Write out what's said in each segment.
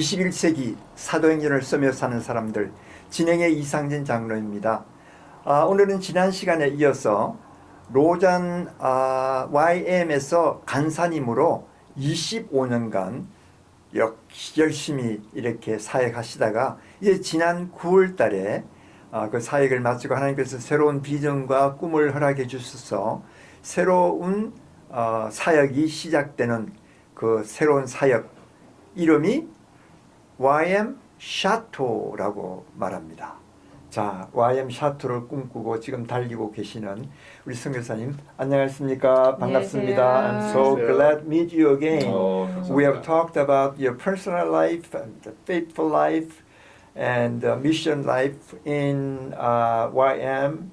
21세기 사도행전을 쓰며 사는 사람들, 진행의 이상진 장로입니다. 오늘은 지난 시간에 이어서 로잔 YM에서 간사님으로 25년간 열심히 이렇게 사역하시다가 이제 지난 9월 달에 그 사역을 마치고 하나님께서 새로운 비전과 꿈을 허락해 주셔서 새로운 사역이 시작되는 그 새로운 사역 이름이 YM 샤토라고 말합니다. 자, YM 샤토를 꿈꾸고 지금 달리고 계시는 우리 선교사님 안녕하십니까? 반갑습니다. I'm so glad to meet you again. We have talked about your personal life, the faithful life, and mission life in YM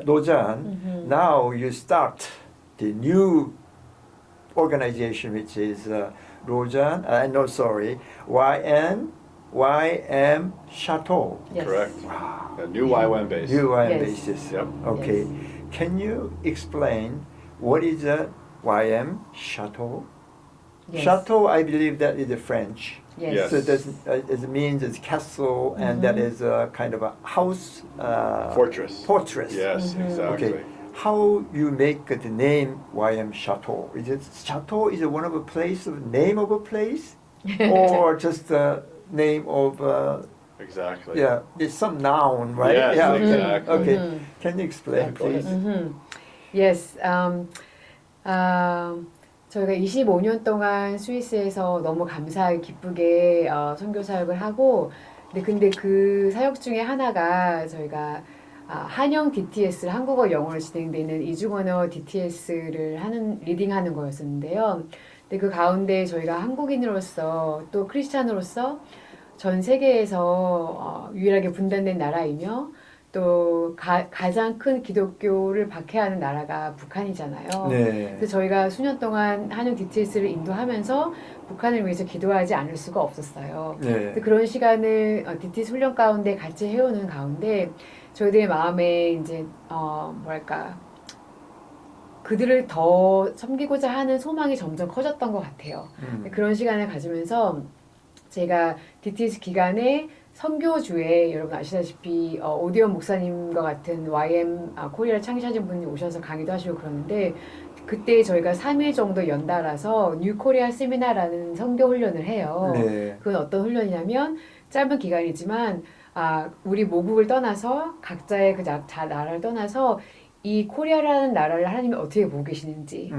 Lausanne. Now you start the new organization, which is Lausanne. YM Chateau. Yes. Correct. Wow. A new YWAM base. New YM Yes. basis. Yep. Okay. Yes. Can you explain what is a YM Chateau? Yes. Chateau, I believe that is French. Yes. So it means it's castle, and that is a kind of a house. Fortress. Fortress. Yes, exactly. Okay. How you make the name YM Chateau? Is it Chateau? Is it one of a place, of name of a place, or just the name of? Exactly. Yeah, it's some noun, right? Yes, yeah. exactly. Okay. Can you explain, Yeah, go ahead. please? Yes. 저희가 25년 동안 스위스에서 너무 감사하게 기쁘게 선교 사역을 하고, 근데 그 사역 중에 하나가 저희가 한영 DTS를 한국어 영어로 진행되는 이중언어 DTS를 리딩하는 거였었는데요. 근데 그 가운데 저희가 한국인으로서 또 크리스찬으로서 전 세계에서 유일하게 분단된 나라이며 또 가장 큰 기독교를 박해하는 나라가 북한이잖아요. 네. 그래서 저희가 수년 동안 한영 DTS를 인도하면서 북한을 위해서 기도하지 않을 수가 없었어요. 네. 그래서 그런 시간을 DTS 훈련 가운데 같이 해오는 가운데 저희들의 마음에 이제 그들을 더 섬기고자 하는 소망이 점점 커졌던 것 같아요. 그런 시간을 가지면서 제가 DTS 기간에 선교주에 여러분 아시다시피 오디언 목사님과 같은 YM 코리아를 창시하신 분이 오셔서 강의도 하시고 그러는데, 그때 저희가 3일 정도 연달아서 뉴 코리아 세미나라는 선교 훈련을 해요. 네. 그건 어떤 훈련이냐면 짧은 기간이지만 우리 모국을 떠나서 각자의 그 나라를 떠나서 이 코리아라는 나라를 하나님이 어떻게 보고 계시는지,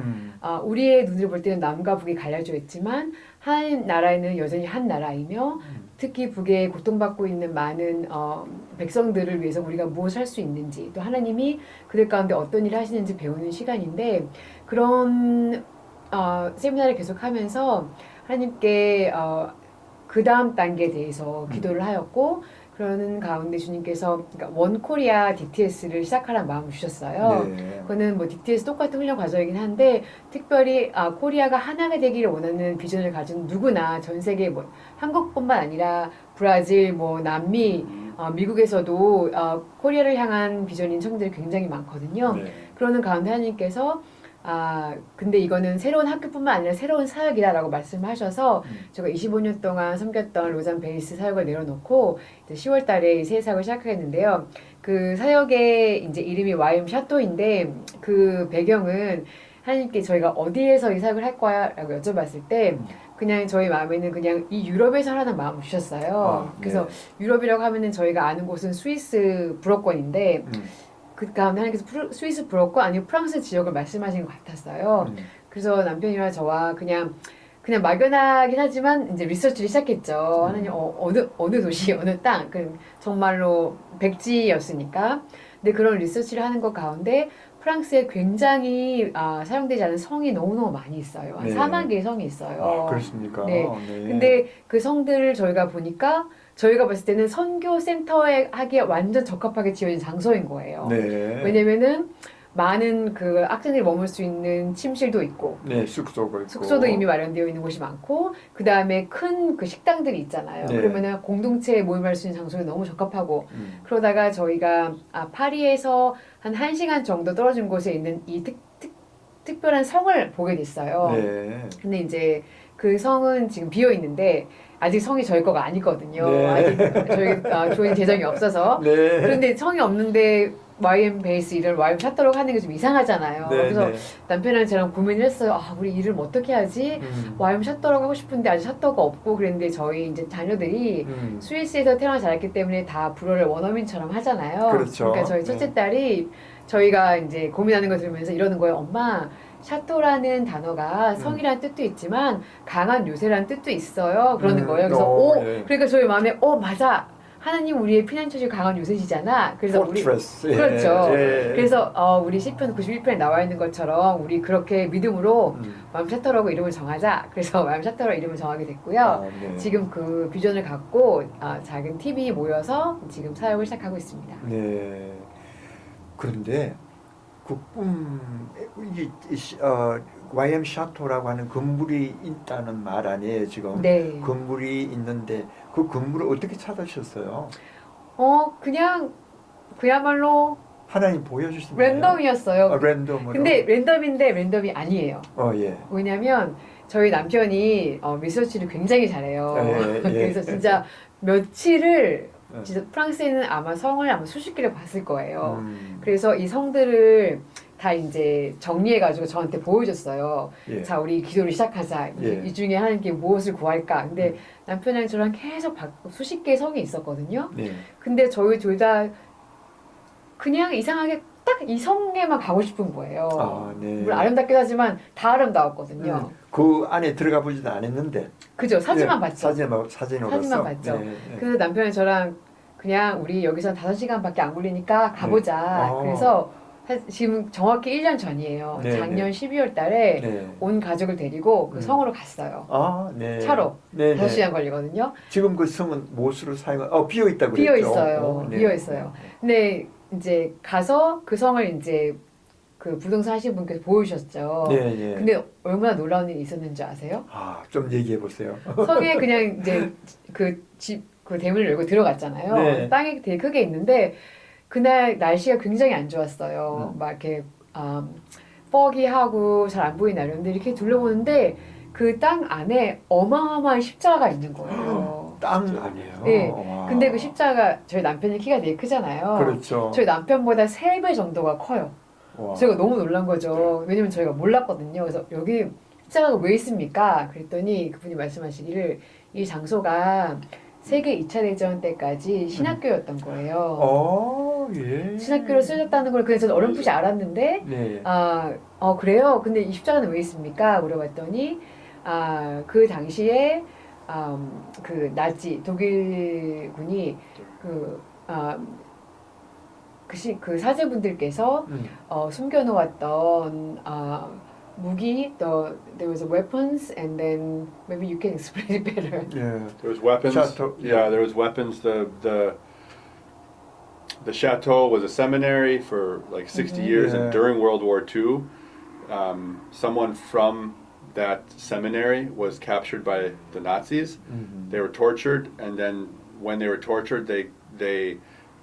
우리의 눈을 볼 때는 남과 북이 갈려져 있지만 한 나라에는 여전히 한 나라이며 특히 북에 고통받고 있는 많은 백성들을 위해서 우리가 무엇을 할 수 있는지, 또 하나님이 그들 가운데 어떤 일을 하시는지 배우는 시간인데, 그런 세미나를 계속하면서 하나님께 그 다음 단계에 대해서 기도를 하였고, 그러는 가운데 주님께서 원 코리아 DTS를 시작하라는 마음을 주셨어요. 네. 그거는 뭐 DTS 똑같은 훈련 과정이긴 한데, 특별히 코리아가 하나가 되기를 원하는 비전을 가진 누구나 전 세계 한국뿐만 아니라 브라질, 남미, 미국에서도 코리아를 향한 비전인 청들이 굉장히 많거든요. 네. 그러는 가운데 하나님께서 근데 이거는 새로운 학교뿐만 아니라 새로운 사역이다라고 말씀하셔서 제가 25년 동안 섬겼던 로잔 베이스 사역을 내려놓고 이제 10월 달에 새 사역을 시작하겠는데요. 그 사역의 이제 이름이 YM 샤토인데, 그 배경은 하나님께 저희가 어디에서 이 사역을 할 거야? 라고 여쭤봤을 때 그냥 저희 마음에는 그냥 이 유럽에서 하라는 마음을 주셨어요. 그래서 유럽이라고 하면은 저희가 아는 곳은 스위스 불어권인데, 그 가운데 하나님께서 스위스 불어권 아니면 프랑스 지역을 말씀하신 것 같았어요. 그래서 남편이랑 저와 그냥 막연하긴 하지만 이제 리서치를 시작했죠. 하나님 어느 도시, 어느 땅, 정말로 백지였으니까. 근데 그런 리서치를 하는 것 가운데 프랑스에 굉장히 사용되지 않은 성이 너무너무 많이 있어요. 한 4만 개의 성이 있어요. 그렇습니까? 네. 네. 근데 그 성들을 저희가 보니까 저희가 봤을 때는 선교센터에 하기에 완전 적합하게 지어진 장소인 거예요. 네. 왜냐면은 많은 그 학생들이 머물 수 있는 침실도 있고, 네, 숙소도 있고. 숙소도 이미 마련되어 있는 곳이 많고, 그 다음에 큰 그 식당들이 있잖아요. 네. 그러면은 공동체에 모임할 수 있는 장소가 너무 적합하고, 그러다가 저희가 파리에서 한 1시간 정도 떨어진 곳에 있는 이 특별한 성을 보게 됐어요. 네. 근데 이제 그 성은 지금 비어 있는데 아직 성이 저희 거가 아니거든요. 네. 아직 저희 조인 재정이 없어서. 네. 그런데 성이 없는데 YM 베이스 이름을 YM 샤토라고 하는 게 좀 이상하잖아요. 네, 그래서 네. 남편이랑 저랑 고민을 했어요. 아, 우리 이름 어떻게 하지? YM 샤토라고 하고 싶은데 아직 샤토가 없고 그랬는데 저희 이제 자녀들이 스위스에서 태어나 자랐기 때문에 다 불어를 원어민처럼 하잖아요. 그렇죠. 그러니까 저희 첫째 딸이 저희가 이제 고민하는 거 들으면서 이러는 거예요. 엄마, 샤토라는 단어가 성이라는 뜻도 있지만 강한 요새라는 뜻도 있어요. 그러는 거예요. 그래서 예. 그러니까 저희 마음에 맞아. 하나님 우리의 피난처시 강한 요새시잖아. 그래서 Fortress. 우리 그렇죠. 예. 그래서 우리 시편 91편에 나와 있는 것처럼 우리 그렇게 믿음으로 마음 샤토라고 이름을 정하자. 그래서 마음 샤토라고 이름을 정하게 됐고요. 아, 네. 지금 그 비전을 갖고 작은 팀이 모여서 지금 사역을 시작하고 있습니다. 네. 그런데 그 YM 샤토라고 하는 건물이 있다는 말 아니에요 지금? 네. 건물이 있는데 그 건물을 어떻게 찾으셨어요? 그냥 그야말로 하나님 보여주신 랜덤이었어요. 랜덤으로. 근데 랜덤인데 랜덤이 아니에요. 예. 왜냐면 저희 남편이 리서치를 굉장히 잘해요. 예. 그래서 진짜 며칠을 진짜 프랑스에는 아마 성을 아마 수십 개를 봤을 거예요. 그래서 이 성들을 다 이제 정리해가지고 저한테 보여줬어요. 예. 자, 우리 기도를 시작하자. 예. 이 중에 하나님께 무엇을 구할까? 근데 남편이랑 저랑 계속 수십 개의 성이 있었거든요. 네. 근데 저희 둘 다 그냥 이상하게 딱 이 성에만 가고 싶은 거예요. 네. 물론 아름답긴 하지만 다 아름다웠거든요. 그 안에 들어가 보지도 않았는데. 그죠? 사진만 네. 봤죠. 사진으로 사진만 봤죠. 그래서 남편이 저랑 그냥 우리 여기서 5시간밖에 안 걸리니까 가보자. 네. 그래서 지금 정확히 1년 전이에요. 네, 작년 12월 달에 네. 온 가족을 데리고 그 성으로 갔어요. 네. 차로. 네. 5시간 걸리거든요. 지금 그 성은 무엇으로 비어 있다고 그랬죠? 비어 있어요. 네. 비어 있어요. 근데 이제 가서 그 성을 이제 그 부동산 하시는 분께서 보여주셨죠. 네. 근데 얼마나 놀라운 일이 있었는지 아세요? 좀 얘기해 보세요. 성에 그냥 이제 그 대문을 열고 들어갔잖아요. 네. 땅이 되게 크게 있는데 그날 날씨가 굉장히 안 좋았어요. 막 이렇게 foggy하고 잘 안 보이는 날이었는데 이렇게 둘러보는데 그 땅 안에 어마어마한 십자가가 있는 거예요. 땅 아니에요? 네. 와. 근데 그 십자가 저희 남편이 키가 되게 크잖아요. 그렇죠. 저희 남편보다 3배 정도가 커요. 와. 제가 너무 놀란 거죠. 왜냐면 저희가 몰랐거든요. 그래서 여기 십자가가 왜 있습니까? 그랬더니 그분이 말씀하시기를 이 장소가 세계 2차 대전 때까지 신학교였던 거예요. 예. 신학교로 쓰였다는 걸 그래서 저는 어렴풋이 알았는데 네. 그래요? 근데 이 십자가는 왜 있습니까? 물어봤더니 그 당시에 그 나치 독일군이 그 사제분들께서 숨겨놓았던 무기, there was weapons, and then maybe you can explain it better. Yeah. There was weapons. Chateau, Yeah, there was weapons. The chateau was a seminary for like 60 years, Yeah. and during World War II, someone from that seminary was captured by the Nazis. They were tortured, and then when they were tortured, they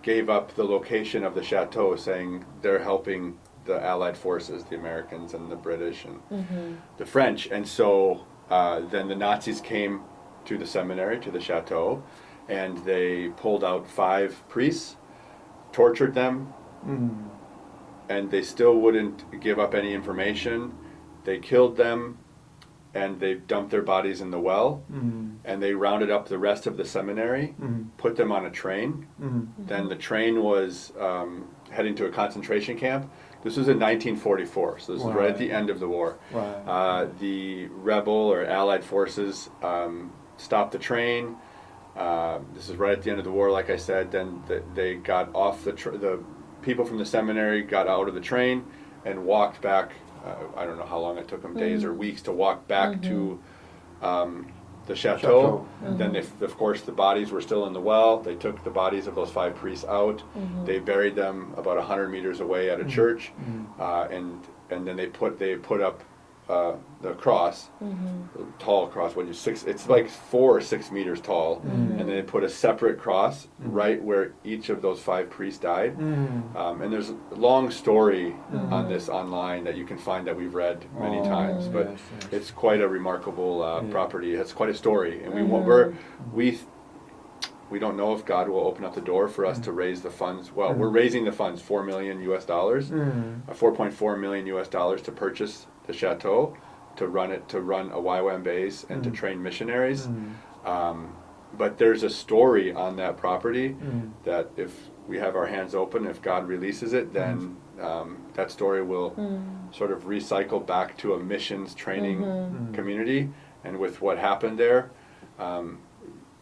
gave up the location of the chateau, saying they're helping the Allied forces, the Americans and the British and the French. And so then the Nazis came to the seminary, to the chateau, and they pulled out 5 priests, tortured them, and they still wouldn't give up any information. They killed them, and they dumped their bodies in the well, and they rounded up the rest of the seminary, put them on a train. Then the train was heading to a concentration camp. This was in 1944, so this was right at the end of the war. Wow. The rebel or Allied forces stopped the train. This is right at the end of the war, like I said. Then they got off the people from the seminary got out of the train and walked back. I don't know how long it took them, days or weeks, to walk back to the chateau. Then, of course, the bodies were still in the well. They took the bodies of those 5 priests out. They buried them about 100 meters away at a church, and then they put up the cross, tall cross. When you it's like 4 or 6 meters tall, and then they put a separate cross right where each of those 5 priests died. And there's a long story on this online that you can find that we've read many times, but yes, yes. it's quite a remarkable property. It's quite a story, and we don't know if God will open up the door for us to raise the funds. Well, we're raising the funds, $4 million US, 4.4 million US dollars to purchase the chateau, to run a YWAM base, and to train missionaries. But there's a story on that property that if we have our hands open, if God releases it, then that story will sort of recycle back to a missions training community. And with what happened there,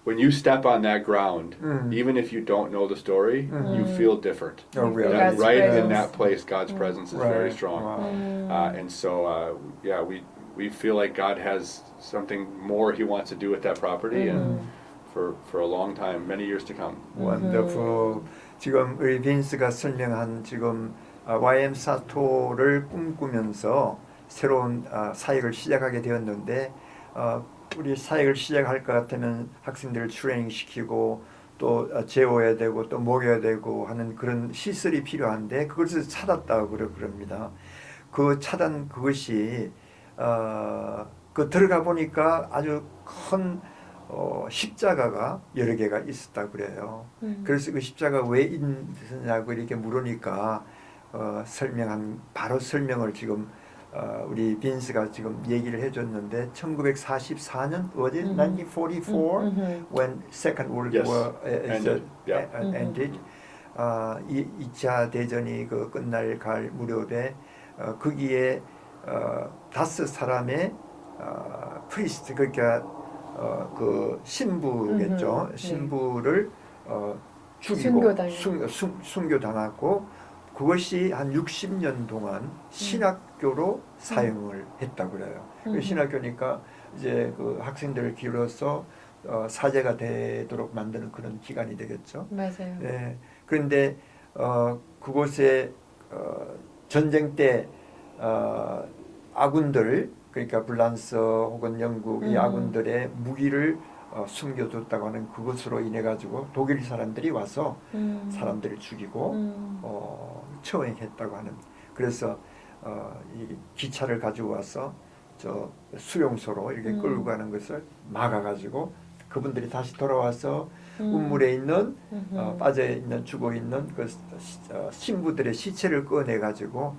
when you step on that ground, even if you don't know the story, you feel different. Oh, really? That God's right in presence. that place, God's presence is very Right. strong. Wow. And so, we feel like God has something more He wants to do with that property, and for a long time, many years to come. 원더풀. 지금 우리 빈스가 설명한 지금 YM 사토를 꿈꾸면서 새로운 사역을 시작하게 되었는데 우리 사역을 시작할 것 같으면 학생들을 트레이닝 시키고 또 재워야 되고 또 먹여야 되고 하는 그런 시설이 필요한데 그것을 찾았다고 그럽니다. 그 찾은 그것이 그 들어가 보니까 아주 큰 십자가가 여러 개가 있었다 그래요. 그래서 그 십자가 왜 있느냐고 이렇게 물으니까 바로 설명을 지금 우리 빈스가 지금 얘기를 해줬는데 1944년 was it 1944 when Second World Yes. War Ended. Yeah. ended. 2차 대전이 그 끝날 갈 무렵에 거기에 5사람의 프리스트 그러니까 그 신부겠죠. 신부를 죽이고 순교당하고 그것이 한 60년 동안 신학교로 사용을 했다고 그래요. 그 신학교니까 이제 그 학생들을 기울여서 사제가 되도록 만드는 그런 기관이 되겠죠. 맞아요. 네. 그런데 그곳에 전쟁 때 아군들 그러니까 불란서 혹은 영국이 아군들의 무기를 숨겨뒀다고 하는 그것으로 인해 가지고 독일 사람들이 와서 사람들을 죽이고 처형했다고 하는 그래서 이 기차를 가지고 와서 저 수용소로 이렇게 끌고 가는 것을 막아가지고 그분들이 다시 돌아와서 운물에 있는 빠져 있는 죽어 있는 그 신부들의 시체를 꺼내 가지고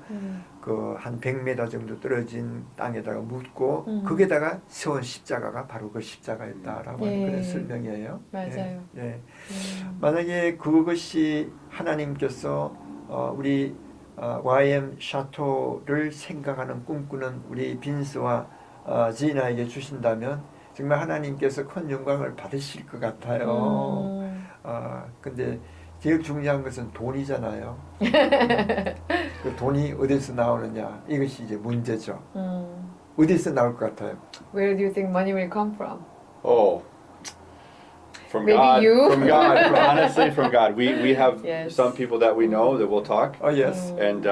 그 한 100m 정도 떨어진 땅에다가 묻고 거기에다가 세운 십자가가 바로 그 십자가였다라고 하는 그런 설명이에요. 맞아요. 예. 만약에 그것이 하나님께서 우리 YM 샤토를 생각하는 꿈꾸는 우리 빈스와 지나에게 주신다면 정말 하나님께서 큰 영광을 받으실 것 같아요. 근데 제일 중요한 것은 돈이잖아요. 그 돈이 어디서 나오느냐 이것이 이제 문제죠. 어디서 나올 것 같아요? Where do you think money will come from? Oh, from Maybe God. you? From God. Honestly, from God. We have Yes. some people that we know that we'll talk. Oh yes. And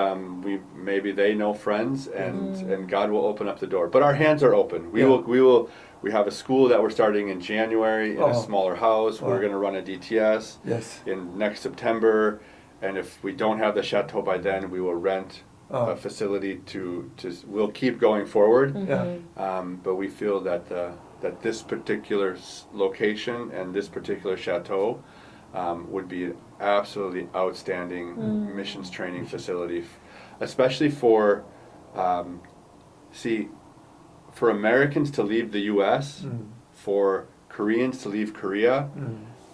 maybe they know friends, and God will open up the door. But our hands are open. We have a school that we're starting in January in a smaller house. We're going to run a DTS Yes. in next September, and if we don't have the chateau by then, we will rent a facility to. We'll keep going forward. Yeah. But we feel that that this particular location and this particular chateau would be an absolutely outstanding missions training facility, especially for for Americans to leave the U.S., for Koreans to leave Korea,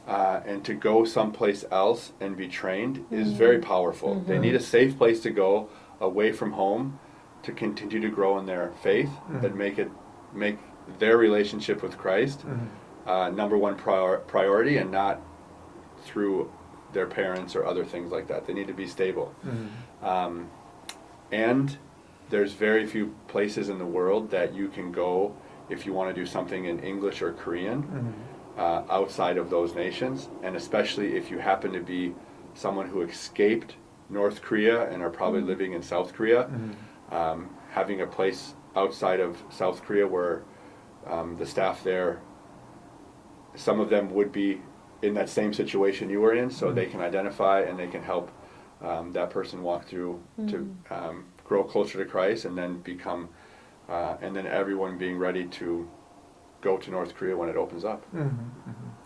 and to go someplace else and be trained is very powerful. They need a safe place to go away from home to continue to grow in their faith and make their relationship with Christ number one priority, and not through their parents or other things like that. They need to be stable. And there's very few places in the world that you can go if you want to do something in English or Korean outside of those nations, and especially if you happen to be someone who escaped North Korea and are probably living in South Korea, having a place outside of South Korea where the staff there, some of them would be in that same situation you were in, so they can identify and they can help that person walk through to grow closer to Christ and then become, and then everyone being ready to go to North Korea when it opens up.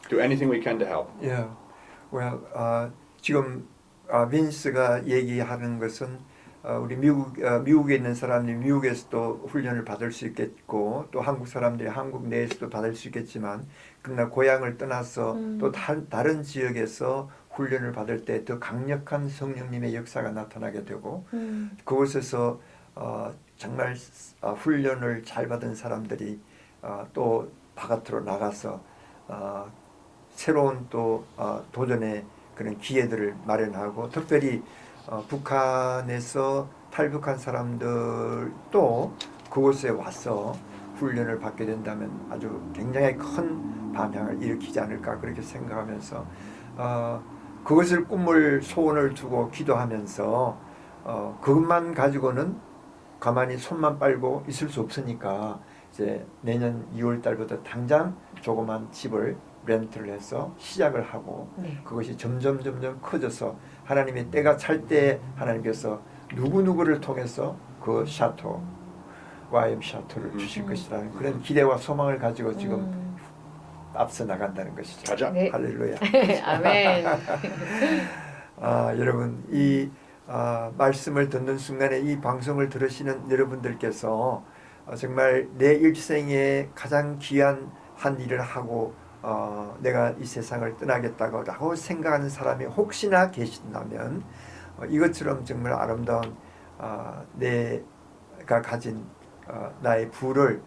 Do anything we can to help. Yeah. Well, 지금 빈스가 얘기하는 것은 우리 미국에 있는 사람들이 미국에서도 훈련을 받을 수 있겠고 또 한국 사람들이 한국 내에서도 받을 수 있겠지만 그러나 고향을 떠나서 또 다른 지역에서 훈련을 받을 때 더 강력한 성령님의 역사가 나타나게 되고 그곳에서 정말 훈련을 잘 받은 사람들이 또 바깥으로 나가서 새로운 또 도전의 그런 기회들을 마련하고 특별히 북한에서 탈북한 사람들도 그곳에 와서 훈련을 받게 된다면 아주 굉장히 큰 반향을 일으키지 않을까 그렇게 생각하면서 그것을 꿈을 소원을 두고 기도하면서 그것만 가지고는 가만히 손만 빨고 있을 수 없으니까 이제 내년 2월 달부터 당장 조그만 집을 렌트를 해서 시작을 하고 그것이 점점 커져서 하나님의 때가 찰 때 하나님께서 누구누구를 통해서 그 샤토 YM 샤토를 주실 것이라는 그런 기대와 소망을 가지고 지금 앞서 나간다는 것이죠. 가자. 네. 할렐루야. 아멘. 여러분 이 말씀을 듣는 순간에 이 방송을 들으시는 여러분들께서 정말 내 일생에 가장 귀한 한 일을 하고 내가 이 세상을 떠나겠다고 생각하는 사람이 혹시나 계신다면 이것처럼 정말 아름다운 내가 가진 나의 부를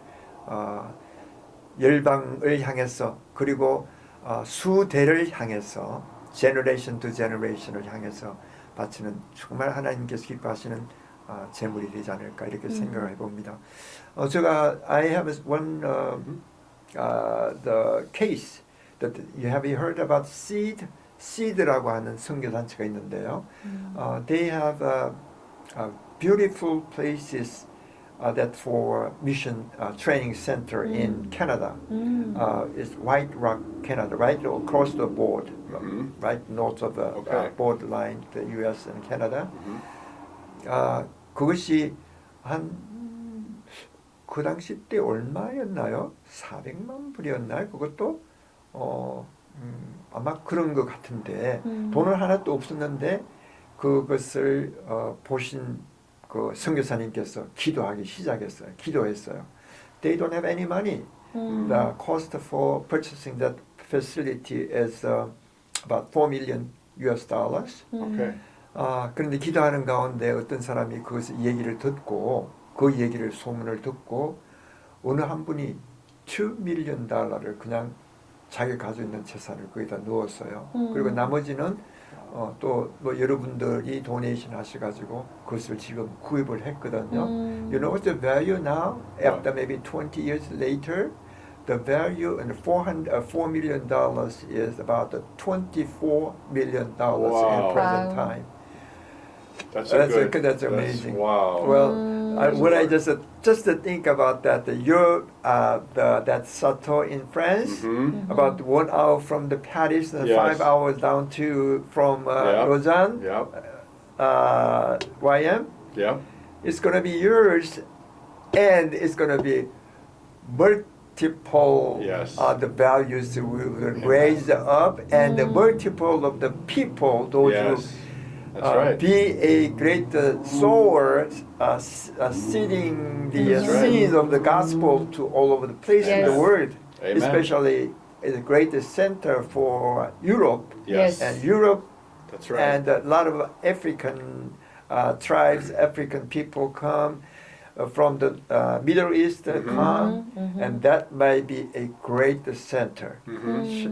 열방을 향해서 그리고 수대를 향해서 generation to generation을 향해서 바치는 정말 하나님께서 기뻐하시는 제물이 되지 않을까 이렇게 생각해 봅니다. 제가 I have one the case that you have heard about seed라고 하는 선교 단체가 있는데요. They have beautiful places that for mission training center in Canada. It's White Rock, Canada, right across the board, right north of the borderline, the U.S. and Canada. 그것이 그 당시 때 얼마였나요? 400만 불이었나요? 그것도 아마 그런 것 같은데 돈은 하나도 없었는데 그것을 보신 그 선교사님께서 기도하기 시작했어요. 기도했어요. They don't have any money. The cost for purchasing that facility is about $4 million. Okay. 그런데 기도하는 가운데 어떤 사람이 그것을 얘기를 듣고 그 얘기를 소문을 듣고 어느 한 분이 $2 million 그냥 자기 가지고 있는 재산을 거기다 넣었어요. 그리고 나머지는 또 뭐 여러분들이 도네이션 하셔가지고 그것을 지금 구입을 했거든요. You know what's the value now? After maybe 20 years later, the value in $4 million is about $24 million in present time. That's amazing. Wow. Well, when I just to think about that, that Sato in France, about 1 hour from the Paris, and 5 hours down to from Lausanne, YM. Yeah. It's going to be yours, and it's going to be multiple. The values will raise up, and the multiple of the people, those who. That's right. Be a great sower, seeding the seeds of the gospel to all over the place in the world, Amen. especially is a great center for Europe. Yes. And Europe, That's right. and a lot of African tribes, African people come from the Middle East, come, and that might be a great center.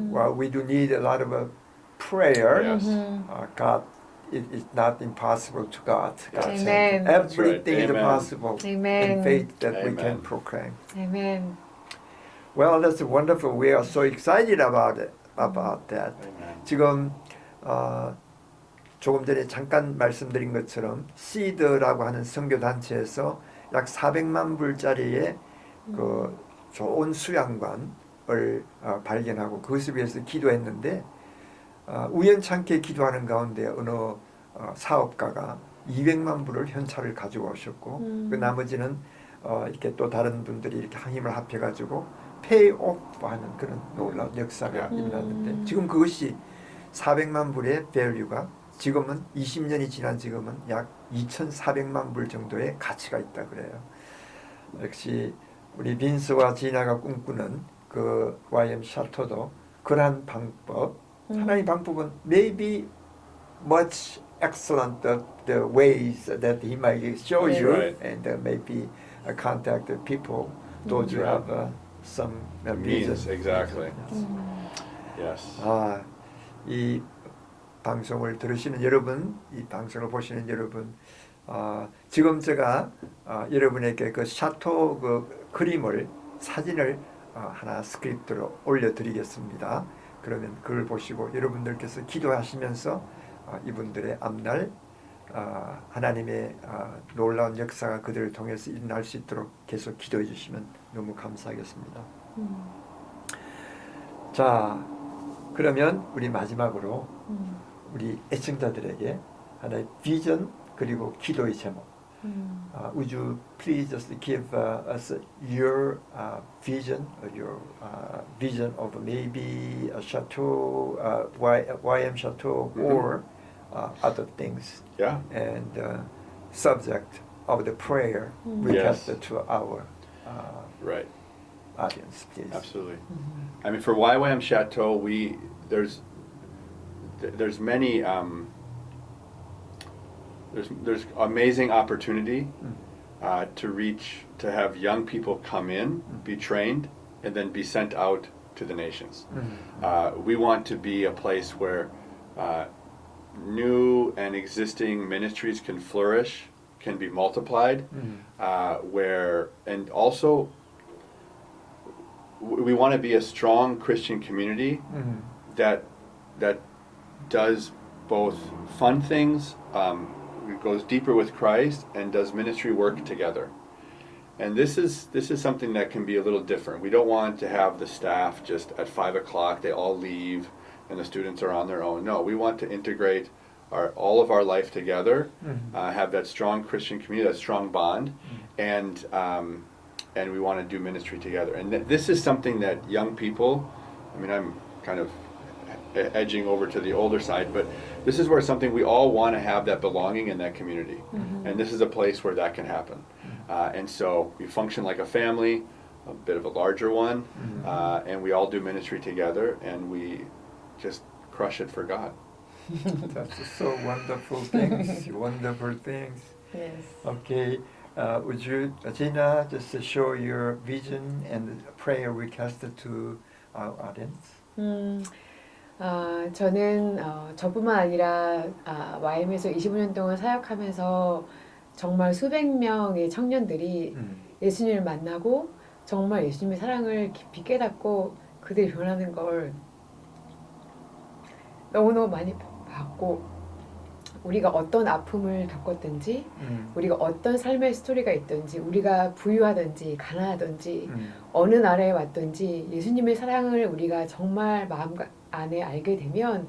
Well, we do need a lot of prayer. Yes. God. It is not impossible to God. Amen. Everything is Amen. possible Amen. in faith that we Amen. can proclaim. Amen. Well, that's wonderful. We are so excited about it, about that. Amen. 지금 조금 전에 잠깐 말씀드린 것처럼 시드라고 하는 선교 단체에서 약 400만 불짜리의 그 좋은 수양관을 발견하고 그것을 위해서 기도했는데 우연찮게 기도하는 가운데 어느 사업가가 200만 불을 현찰을 가지고 오셨고 그 나머지는 이렇게 또 다른 분들이 이렇게 힘을 합해가지고 페이오프하는 그런 놀라운 역사가 일어났는데 지금 그것이 400만 불의 밸류가 지금은 20년이 지난 지금은 약 2,400만 불 정도의 가치가 있다 그래요. 역시 우리 빈스와 지나가 꿈꾸는 그 YM 샤토도 그러한 방법, 하나의 방법은 maybe much excellent the ways that he might show you Right. and maybe contact the people those who have some Means, vision. exactly. Yes. 이 방송을 들으시는 여러분, 이 방송을 보시는 여러분, 지금 제가 여러분에게 그 샤토 그 그림을 사진을 하나 스크립트로 올려드리겠습니다. 그러면 그걸 보시고 여러분들께서 기도하시면서 이분들의 앞날 하나님의 놀라운 역사가 그들을 통해서 일어날 수 있도록 계속 기도해 주시면 너무 감사하겠습니다. 자, 그러면 우리 마지막으로 우리 애청자들에게 하나의 비전 그리고 기도의 제목. Would you please just give us your vision, or your vision of maybe a chateau, YM chateau, or other things, Yeah. and subject of the prayer requested to our Right. audience, please. Absolutely. I mean, for YWAM Chateau, there's many there's amazing opportunity to have young people come in, be trained, and then be sent out to the nations. We want to be a place where new and existing ministries can flourish, can be multiplied, and also we want to be a strong Christian community that does both fun things, goes deeper with Christ, and does ministry work together. And this is something that can be a little different. We don't want to have the staff just at 5 o'clock, they all leave and the students are on their own. No, we want to integrate all of our life together, have that strong Christian community, that strong bond, and we want to do ministry together. And this is something that young people, I mean, I'm kind of edging over to the older side, but this is where something we all want to have that belonging in that community. And this is a place where that can happen. And so we function like a family, a bit of a larger one, and we all do ministry together, and we just crush it for God. That's so wonderful things, wonderful things. Yes. Okay, would you, Gina, just show your vision and prayer request to our audience? 저는 저뿐만 아니라 YM에서 25년 동안 사역하면서 정말 수백 명의 청년들이 예수님을 만나고 정말 예수님의 사랑을 깊이 깨닫고 그들이 변하는 걸 너무너무 많이 봤고, 우리가 어떤 아픔을 겪었든지 우리가 어떤 삶의 스토리가 있든지 우리가 부유하든지 가난하든지 어느 나라에 왔든지 예수님의 사랑을 우리가 정말 마음 안에 알게 되면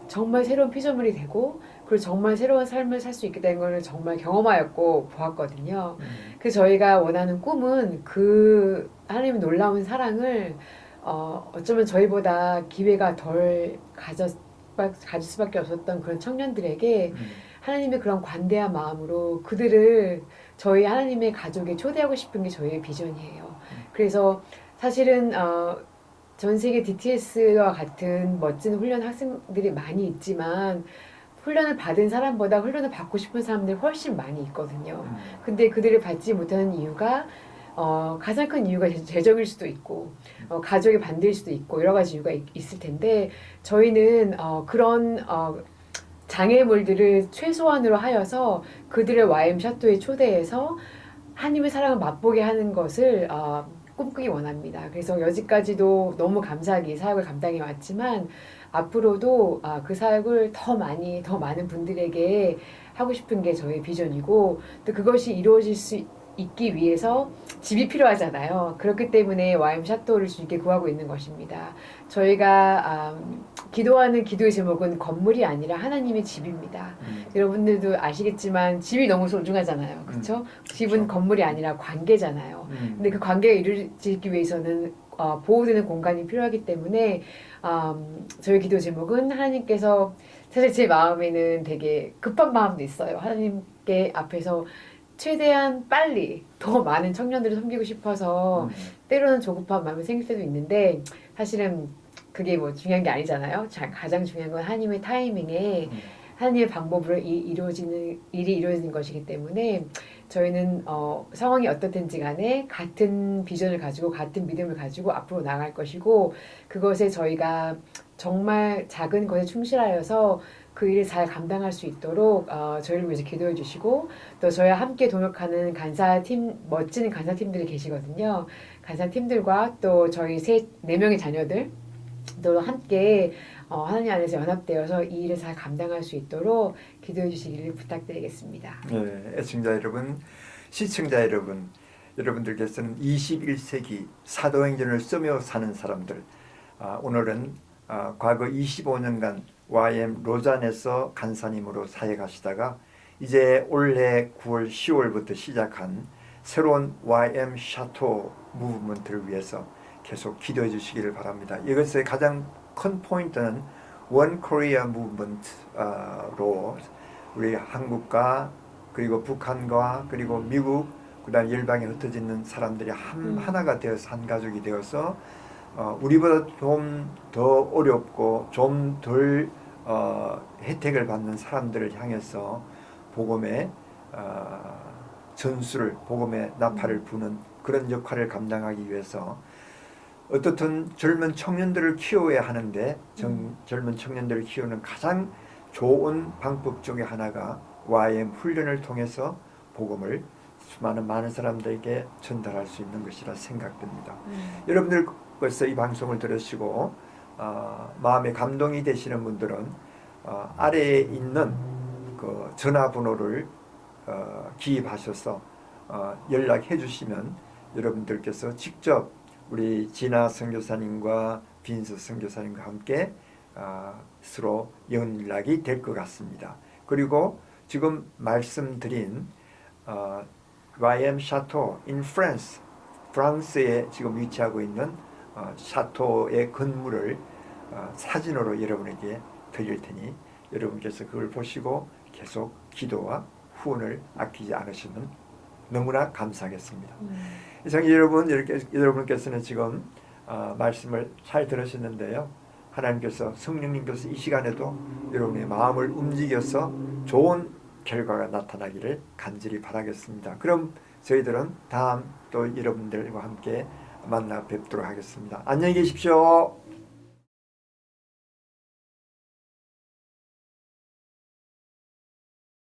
정말 새로운 피조물이 되고 그리고 정말 새로운 삶을 살 수 있게 된 걸 정말 경험하였고 보았거든요. 그래서 저희가 원하는 꿈은 그 하나님의 놀라운 사랑을 어쩌면 저희보다 기회가 덜 가질 수밖에 없었던 그런 청년들에게 하나님의 그런 관대한 마음으로 그들을 저희 하나님의 가족에 초대하고 싶은 게 저희의 비전이에요. 그래서 사실은 전 세계 DTS와 같은 멋진 훈련 학생들이 많이 있지만 훈련을 받은 사람보다 훈련을 받고 싶은 사람들이 훨씬 많이 있거든요. 근데 그들을 받지 못하는 이유가 가장 큰 이유가 재정일 수도 있고 가족의 반대일 수도 있고 여러 가지 이유가 있을 텐데 저희는 그런 장애물들을 최소한으로 하여서 그들을 YM 샤토에 초대해서 하나님의 사랑을 맛보게 하는 것을 꿈꾸기 원합니다. 그래서 여지까지도 너무 감사하게 이 사역을 감당해 왔지만 앞으로도 그 사역을 더 많은 분들에게 하고 싶은 게 저의 비전이고 또 그것이 이루어질 수 있기 위해서 집이 필요하잖아요. 그렇기 때문에 YM 샤토를 주님께 구하고 있는 것입니다. 저희가 기도하는 기도의 제목은 건물이 아니라 하나님의 집입니다. 여러분들도 아시겠지만 집이 너무 소중하잖아요. 그렇죠? 집은 그렇죠. 건물이 아니라 관계잖아요. 근데 그 관계가 이루어지기 위해서는 보호되는 공간이 필요하기 때문에 저희 기도 제목은 하나님께서 사실 제 마음에는 되게 급한 마음도 있어요. 하나님께 앞에서 최대한 빨리 더 많은 청년들을 섬기고 싶어서 때로는 조급한 마음이 생길 때도 있는데 사실은 그게 뭐 중요한 게 아니잖아요. 가장 중요한 건 하나님의 타이밍에 하나님의 방법으로 일이 이루어지는 것이기 때문에 저희는 상황이 어떻든지 간에 같은 비전을 가지고 같은 믿음을 가지고 앞으로 나갈 것이고 그것에 저희가 정말 작은 것에 충실하여서 그 일을 잘 감당할 수 있도록 저희를 위해서 기도해 주시고 또 저희와 함께 동역하는 멋진 간사팀들이 계시거든요. 간사팀들과 또 저희 4명의 자녀들 또 함께 하나님 안에서 연합되어서 이 일을 잘 감당할 수 있도록 기도해 주시기를 부탁드리겠습니다. 네, 애청자 여러분, 시청자 여러분, 여러분들께서는 21세기 사도행전을 쓰며 사는 사람들, 오늘은 과거 25년간 YM 로잔에서 간사님으로 사역하시다가 이제 올해 9월 10월부터 시작한 새로운 YM 샤토 무브먼트를 위해서 계속 기도해 주시기를 바랍니다. 이것의 가장 큰 포인트는 원 코리아 무브먼트로 우리 한국과 그리고 북한과 그리고 미국 그다음 열방에 흩어지는 사람들이 하나가 되어서 한 가족이 되어서 우리보다 좀 더 어렵고 좀 덜 혜택을 받는 사람들을 향해서 복음의 전수를 복음의 나팔을 부는 그런 역할을 감당하기 위해서 어떻든 젊은 청년들을 키워야 하는데 젊은 청년들을 키우는 가장 좋은 방법 중에 하나가 YM 훈련을 통해서 복음을 많은 사람들에게 전달할 수 있는 것이라 생각됩니다. 여러분들 벌써 이 방송을 들으시고 마음에 감동이 되시는 분들은 아래에 있는 그 전화번호를 기입하셔서 연락해 주시면 여러분들께서 직접 우리 진아 선교사님과 빈스 선교사님과 함께 서로 연락이 될 것 같습니다. 그리고 지금 말씀드린 YM 샤토 in France, 프랑스에 지금 위치하고 있는 샤토의 건물을 사진으로 여러분에게 드릴 테니 여러분께서 그걸 보시고 계속 기도와 후원을 아끼지 않으시면 너무나 감사하겠습니다. 이상 여러분께서는 지금 말씀을 잘 들으셨는데요. 하나님께서 성령님께서 이 시간에도 여러분의 마음을 움직여서 좋은 결과가 나타나기를 간절히 바라겠습니다. 그럼 저희들은 다음 또 여러분들과 함께 만나 뵙도록 하겠습니다. 안녕히 계십시오.